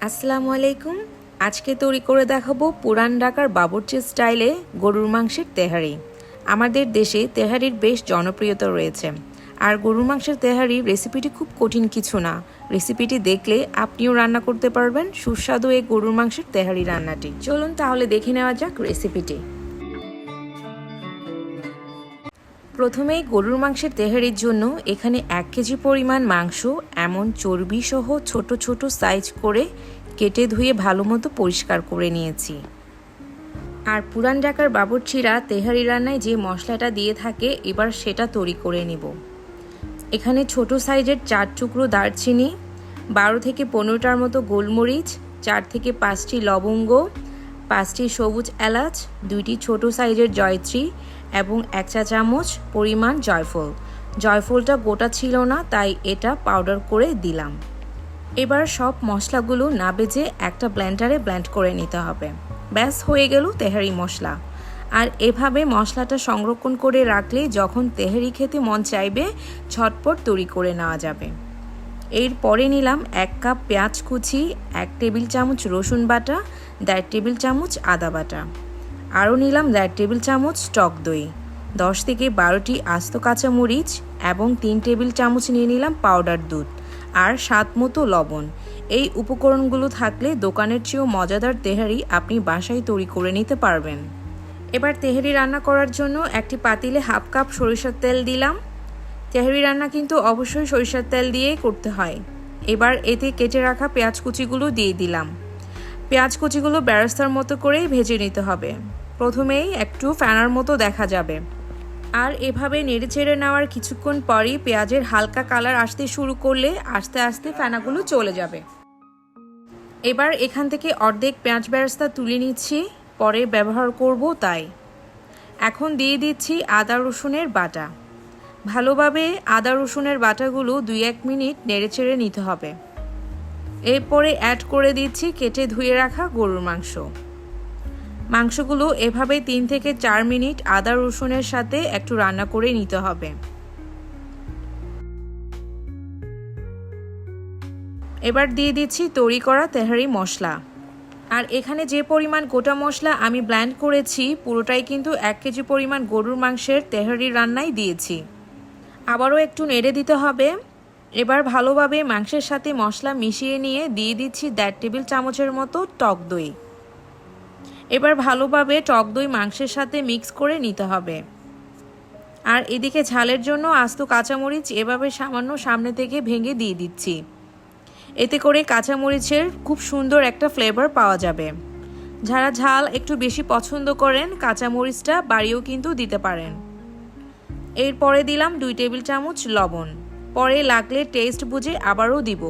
আসসালামু আলাইকুম। আজকে তৈরি করে দেখাবো পুরান ঢাকার বাবুর্চি স্টাইলে গরুর মাংসের তেহারি। আমাদের দেশে তেহারির বেশ জনপ্রিয়তা রয়েছে, আর গরুর মাংসের তেহারি রেসিপিটি খুব কঠিন কিছু না। রেসিপিটি দেখলে আপনিও রান্না করতে পারবেন সুস্বাদু এই গরুর মাংসের তেহারি রান্নাটি। চলুন তাহলে দেখে নেওয়া যাক রেসিপিটি। প্রথমেই গরুর মাংসের তেহারির জন্য এখানে 1 কেজি পরিমাণ মাংস এমন চর্বি সহ ছোট ছোট সাইজ করে কেটে ধুয়ে ভালো মতো পরিষ্কার করে নিয়েছি। আর পুরান ঢাকার বাবুর্চিরা তেহারি রান্নায় যে মশলাটা দিয়ে থাকে এবার সেটা তৈরি করে নিব। এখানে ছোট সাইজের 4 টুকরো দারচিনি, 12 থেকে 15টার মতো গোলমরিচ, 4 থেকে 5টি লবঙ্গ, 5টি সবুজ এলাচ, 2টি ছোট সাইজের জয়ত্রী এবং 1 চা চামচ পরিমাণ জয়ফল। জয়ফলটা গোটা ছিল না, তাই এটা পাউডার করে দিলাম। এবার সব মশলাগুলো না বেজে একটা ব্লেন্ডারে ব্লেন্ড করে নিতে হবে। ব্যাস হয়ে গেল তেহারি মশলা। আর এভাবে মশলাটা সংরক্ষণ করে রাখলে যখন তেহারি খেতে মন চাইবে ঝটপট তৈরি করে নেওয়া যাবে। এরপরে নিলাম 1 কাপ পেঁয়াজ কুচি, 1 টেবিল চামচ রসুন বাটা, 1.5 টেবিল চামচ আদা বাটা। আরও নিলাম 1.5 টেবিল চামচ টক দই, 10 থেকে 12টি আস্ত কাঁচামরিচ এবং 3 টেবিল চামচ নিয়ে নিলাম পাউডার দুধ আর স্বাদ মতো লবণ। এই উপকরণগুলো থাকলে দোকানের চেয়েও মজাদার তেহারি আপনি বাসায় তৈরি করে নিতে পারবেন। এবার তেহারি রান্না করার জন্য একটি পাতিলে 1/2 কাপ সরিষার তেল দিলাম। তেহারি রান্না কিন্তু অবশ্যই সরিষার তেল দিয়েই করতে হয়। এবার এতে কেটে রাখা পেঁয়াজ কুচিগুলো দিয়ে দিলাম। পেঁয়াজ কুচিগুলো বেরেস্তার মতো করেই ভেজে নিতে হবে। প্রথমেই একটু ফেনার মতো দেখা যাবে, আর এভাবে নেড়ে চেড়ে নেওয়ার কিছুক্ষণ পরই পেঁয়াজের হালকা কালার আসতে শুরু করলে আস্তে আস্তে ফেনাগুলো চলে যাবে। এবার এখান থেকে অর্ধেক পেঁয়াজ বেরেস্তা তুলে নিচ্ছি, পরে ব্যবহার করব তাই। এখন দিয়ে দিচ্ছি আদা রসুনের বাটা। ভালোভাবে আদা রসুনের বাটাগুলো 2-1 মিনিট নেড়ে চেড়ে নিতে হবে। এরপরে অ্যাড করে দিচ্ছি কেটে ধুয়ে রাখা গরুর মাংস। মাংসগুলো এভাবে 3 থেকে 4 মিনিট আদা রসুনের সাথে একটু রান্না করে নিতে হবে। এবার দিয়ে দিচ্ছি তৈরি করা তেহারি মশলা। আর এখানে যে পরিমাণ গোটা মশলা আমি ব্লেন্ড করেছি পুরোটাই কিন্তু 1 কেজি পরিমাণ গরুর মাংসের তেহারি রান্নায় দিয়েছি। আবারও একটু নেড়ে দিতে হবে। এবার ভালোভাবে মাংসের সাথে মশলা মিশিয়ে নিয়ে দিয়ে দিচ্ছি 1.5 টেবিল চামচের মতো টক দই। এবার ভালোভাবে টক দই মাংসের সাথে মিক্স করে নিতে হবে। আর এদিকে ঝালের জন্য আস্ত কাঁচামরিচ এভাবে সামান্য সামনে থেকে ভেঙে দিয়ে দিচ্ছি। এতে করে কাঁচামরিচের খুব সুন্দর একটা ফ্লেভার পাওয়া যাবে। যারা ঝাল একটু বেশি পছন্দ করেন কাঁচামরিচটা বাড়িয়েও কিন্তু দিতে পারেন। এরপরে দিলাম 2 টেবিল চামচ লবণ, পরে লাগলে টেস্ট বুঝে আবারও দিব।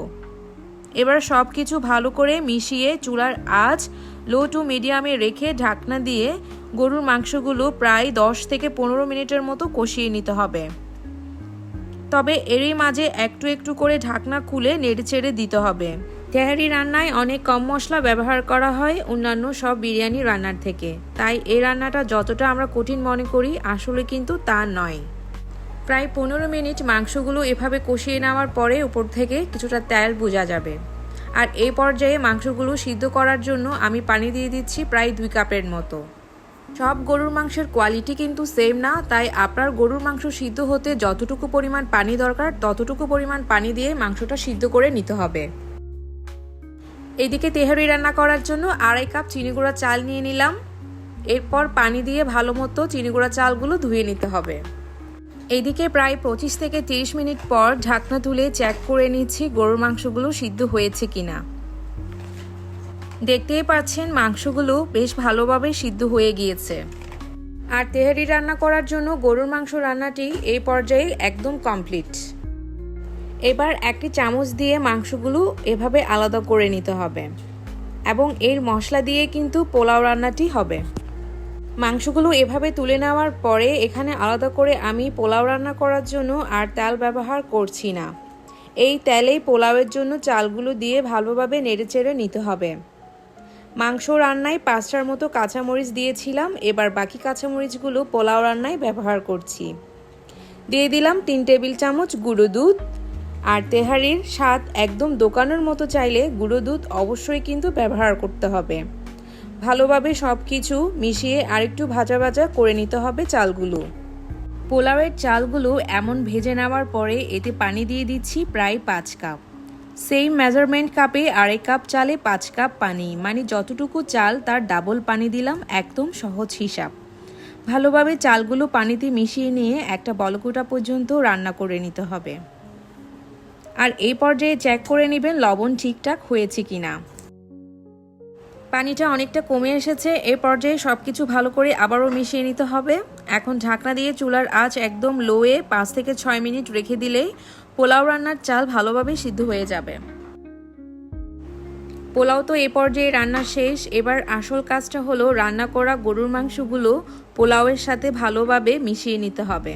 এবার সব কিছু ভালো করে মিশিয়ে চুলার আঁচ লো টু মিডিয়ামে রেখে ঢাকনা দিয়ে গরুর মাংসগুলো প্রায় 10 থেকে 15 মিনিটের মতো কষিয়ে নিতে হবে। তবে এরই মাঝে একটু একটু করে ঢাকনা খুলে নেড়েচেড়ে দিতে হবে। তেহারি রান্নায় অনেক কম মশলা ব্যবহার করা হয় অন্যান্য সব বিরিয়ানি রান্নার থেকে, তাই এই রান্নাটা যতটা আমরা কঠিন মনে করি আসলে কিন্তু তা নয়। প্রায় 15 মিনিট মাংসগুলো এভাবে কষিয়ে নেওয়ার পরে উপর থেকে কিছুটা তেল বোঝা যাবে। আর এই পর্যায়ে মাংসগুলো সিদ্ধ করার জন্য আমি পানি দিয়ে দিচ্ছি প্রায় 2 কাপের মতো। সব গরুর মাংসের কোয়ালিটি কিন্তু সেম না, তাই আপনার গরুর মাংস সিদ্ধ হতে যতটুকু পরিমাণ পানি দরকার ততটুকু পরিমাণ পানি দিয়ে মাংসটা সিদ্ধ করে নিতে হবে। এদিকে তেহারি রান্না করার জন্য 2.5 কাপ চিনি গুঁড়া চাল নিয়ে নিলাম। এরপর পানি দিয়ে ভালো মতো চিনি গুঁড়া চালগুলো ধুয়ে নিতে হবে। এদিকে প্রায় 25 থেকে 30 মিনিট পর ঢাকনা তুলে চেক করে নিচ্ছি গরুর মাংসগুলো সিদ্ধ হয়েছে কিনা। দেখতেই পাচ্ছেন মাংসগুলো বেশ ভালোভাবে সিদ্ধ হয়ে গিয়েছে। আর তেহারি রান্না করার জন্য গরুর মাংস রান্নাটি এই পর্যায়ে একদম কমপ্লিট। এবার একটি চামচ দিয়ে মাংসগুলো এভাবে আলাদা করে নিতে হবে এবং এর মশলা দিয়ে কিন্তু পোলাও রান্নাটি হবে। মাংসগুলো এভাবে তুলে নেওয়ার পরে এখানে আলাদা করে আমি পোলাও রান্না করার জন্য আর তেল ব্যবহার করছি না। এই তেলেই পোলাওয়ের জন্য চালগুলো দিয়ে ভালোভাবে নেড়েচেড়ে নিতে হবে। মাংস রান্নায় 5টার মতো কাঁচামরিচ দিয়েছিলাম, এবার বাকি কাঁচামরিচগুলো পোলাও রান্নায় ব্যবহার করছি। দিয়ে দিলাম 3 টেবিল চামচ গুঁড়ো দুধ, আর তেহারির স্বাদ একদম দোকানের মতো চাইলে গুঁড়ো দুধ অবশ্যই কিন্তু ব্যবহার করতে হবে। ভালোভাবে সব কিছু মিশিয়ে আরেকটু ভাজা ভাজা করে নিতে হবে চালগুলো। পোলাওয়ের চালগুলো এমন ভেজে নেওয়ার পরে এতে পানি দিয়ে দিচ্ছি প্রায় 5 কাপ। সেম মেজারমেন্ট কাপে আড়াই কাপ চালে 5 কাপ পানি, মানে যতটুকু চাল তার ডাবল পানি দিলাম, একদম সহজ হিসাব। ভালোভাবে চালগুলো পানিতে মিশিয়ে নিয়ে একটা বলকুটা পর্যন্ত রান্না করে নিতে হবে। আর এই পর্যায়ে চেক করে নেবেন লবণ ঠিকঠাক হয়েছে কিনা। পানিটা অনেকটা কমে এসেছে। এই পর্যায়ে সব কিছু ভালো করে আবারও মিশিয়ে নিতে হবে। এখন ঢাকনা দিয়ে চুলার আঁচ একদম লোয়ে 5 থেকে 6 মিনিট রেখে দিলেই পোলাও রান্নার চাল ভালোভাবে সিদ্ধ হয়ে যাবে। পোলাও তো এই পর্যায়ে রান্না শেষ। এবার আসল কাজটা হলো রান্না করা গরুর মাংসগুলো পোলাওয়ের সাথে ভালোভাবে মিশিয়ে নিতে হবে।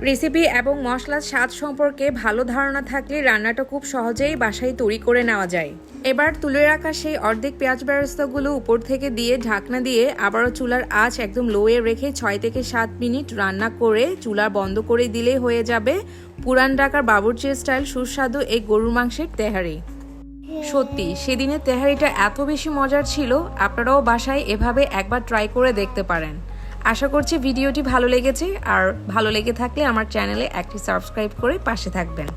রেসিপি এবং মশলার স্বাদ সম্পর্কে ভালো ধারণা থাকলে রান্নাটা খুব সহজেই বাসায় তৈরি করে নেওয়া যায়। এবার তুলে রাখা সেই অর্ধেক পেঁয়াজ বেরেস্তাগুলো উপর থেকে দিয়ে ঢাকনা দিয়ে আবারও চুলার আঁচ একদম লোয়ে রেখে 6 থেকে 7 মিনিট রান্না করে চুলা বন্ধ করে দিলেই হয়ে যাবে পুরান ঢাকার বাবুর্চি স্টাইল সুস্বাদু এই গরুর মাংসের তেহারি। সত্যি সেদিনের তেহারিটা এত বেশি মজার ছিল, আপনারাও বাসায় এভাবে একবার ট্রাই করে দেখতে পারেন। আশা করছি ভিডিওটি ভালো লেগেছে, আর ভালো লেগে থাকলে আমার চ্যানেলে একটি সাবস্ক্রাইব করে পাশে থাকবেন।